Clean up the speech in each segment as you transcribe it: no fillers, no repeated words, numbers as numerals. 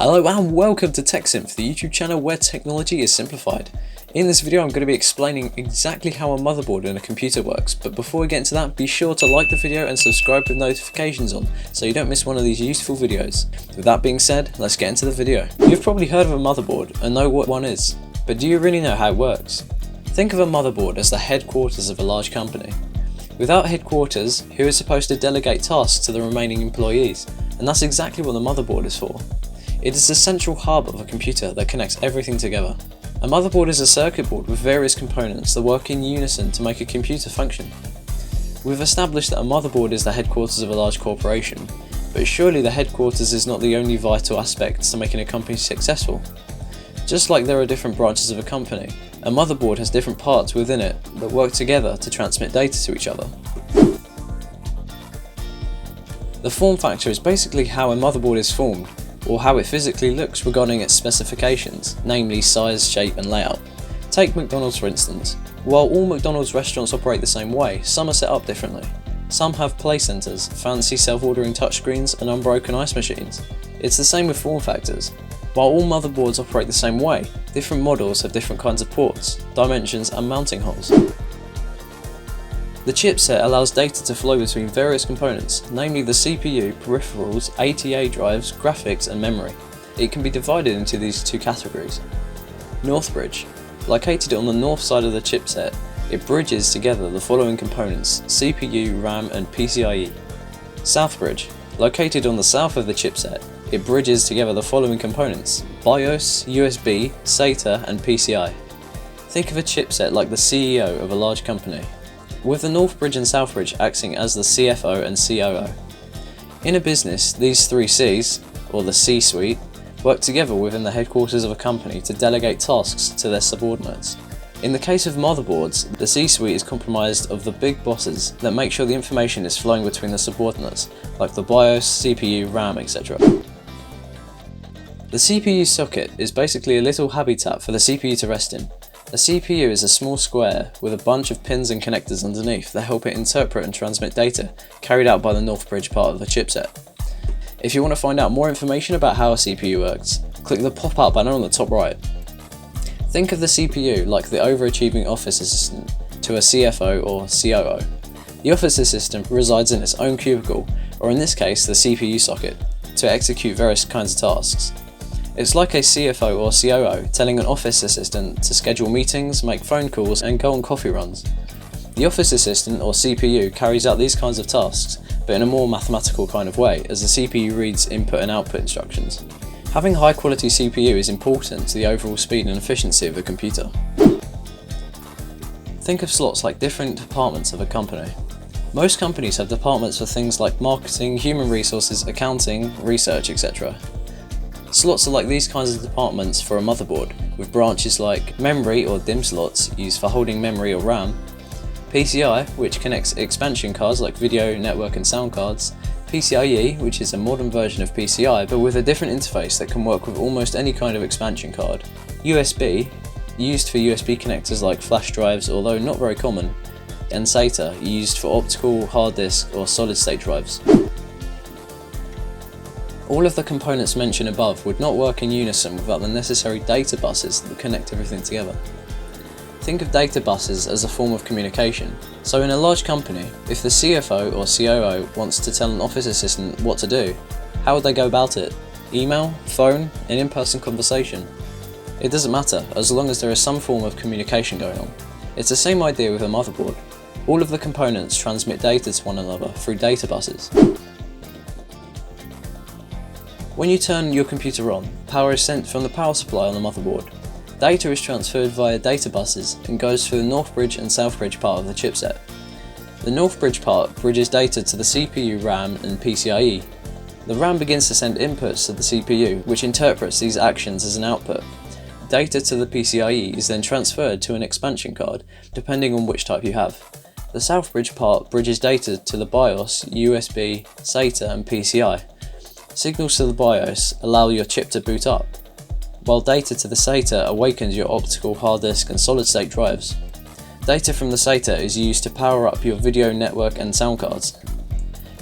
Hello and welcome to Tech Synth, the YouTube channel where technology is simplified. In this video I'm going to be explaining exactly how a motherboard in a computer works, but before we get into that, be sure to like the video and subscribe with notifications on so you don't miss one of these useful videos. With that being said, let's get into the video. You've probably heard of a motherboard and know what one is, but do you really know how it works? Think of a motherboard as the headquarters of a large company. Without headquarters, who is supposed to delegate tasks to the remaining employees? And that's exactly what the motherboard is for. It is the central hub of a computer that connects everything together. A motherboard is a circuit board with various components that work in unison to make a computer function. We've established that a motherboard is the headquarters of a large corporation, but surely the headquarters is not the only vital aspect to making a company successful. Just like there are different branches of a company, a motherboard has different parts within it that work together to transmit data to each other. The form factor is basically how a motherboard is formed, or how it physically looks regarding its specifications, namely size, shape and layout. Take McDonald's for instance. While all McDonald's restaurants operate the same way, some are set up differently. Some have play centres, fancy self-ordering touchscreens and unbroken ice machines. It's the same with form factors. While all motherboards operate the same way, different models have different kinds of ports, dimensions and mounting holes. The chipset allows data to flow between various components, namely the CPU, peripherals, ATA drives, graphics and memory. It can be divided into these two categories. North bridge. Located on the north side of the chipset, it bridges together the following components: CPU, RAM and PCIe. South bridge. Located on the south of the chipset, it bridges together the following components: BIOS, USB, SATA and PCI. Think of a chipset like the CEO of a large company, with the North Bridge and South Bridge acting as the CFO and COO. In a business, these three Cs, or the C-suite, work together within the headquarters of a company to delegate tasks to their subordinates. In the case of motherboards, the C-suite is comprised of the big bosses that make sure the information is flowing between the subordinates, like the BIOS, CPU, RAM, etc. The CPU socket is basically a little habitat for the CPU to rest in. A CPU is a small square with a bunch of pins and connectors underneath that help it interpret and transmit data carried out by the North Bridge part of the chipset. If you want to find out more information about how a CPU works, click the pop-up banner on the top right. Think of the CPU like the overachieving office assistant to a CFO or COO. The office assistant resides in its own cubicle, or in this case the CPU socket, to execute various kinds of tasks. It's like a CFO or COO telling an office assistant to schedule meetings, make phone calls and go on coffee runs. The office assistant or CPU carries out these kinds of tasks, but in a more mathematical kind of way, as the CPU reads input and output instructions. Having high quality CPU is important to the overall speed and efficiency of a computer. Think of slots like different departments of a company. Most companies have departments for things like marketing, human resources, accounting, research, etc. Slots are like these kinds of departments for a motherboard, with branches like memory or DIMM slots used for holding memory or RAM, PCI, which connects expansion cards like video, network and sound cards, PCIe, which is a modern version of PCI but with a different interface that can work with almost any kind of expansion card, USB, used for USB connectors like flash drives although not very common, and SATA, used for optical, hard disk or solid state drives. All of the components mentioned above would not work in unison without the necessary data buses that connect everything together. Think of data buses as a form of communication. So in a large company, if the CFO or COO wants to tell an office assistant what to do, how would they go about it? Email, phone, an in-person conversation? It doesn't matter, as long as there is some form of communication going on. It's the same idea with a motherboard. All of the components transmit data to one another through data buses. When you turn your computer on, power is sent from the power supply on the motherboard. Data is transferred via data buses and goes through the North Bridge and South Bridge part of the chipset. The North Bridge part bridges data to the CPU, RAM and PCIe. The RAM begins to send inputs to the CPU, which interprets these actions as an output. Data to the PCIe is then transferred to an expansion card, depending on which type you have. The South Bridge part bridges data to the BIOS, USB, SATA and PCI. Signals to the BIOS allow your chip to boot up, while data to the SATA awakens your optical, hard disk and solid state drives. Data from the SATA is used to power up your video, network and sound cards.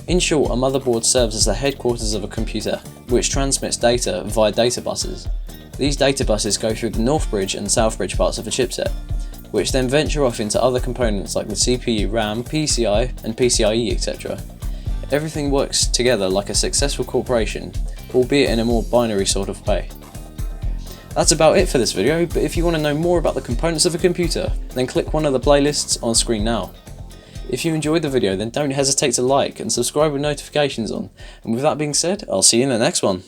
In short, a motherboard serves as the headquarters of a computer, which transmits data via data buses. These data buses go through the North Bridge and South Bridge parts of a chipset, which then venture off into other components like the CPU, RAM, PCI and PCIe, etc. Everything works together like a successful corporation, albeit in a more binary sort of way. That's about it for this video, but if you want to know more about the components of a computer, then click one of the playlists on screen now. If you enjoyed the video, then don't hesitate to like and subscribe with notifications on, and with that being said, I'll see you in the next one.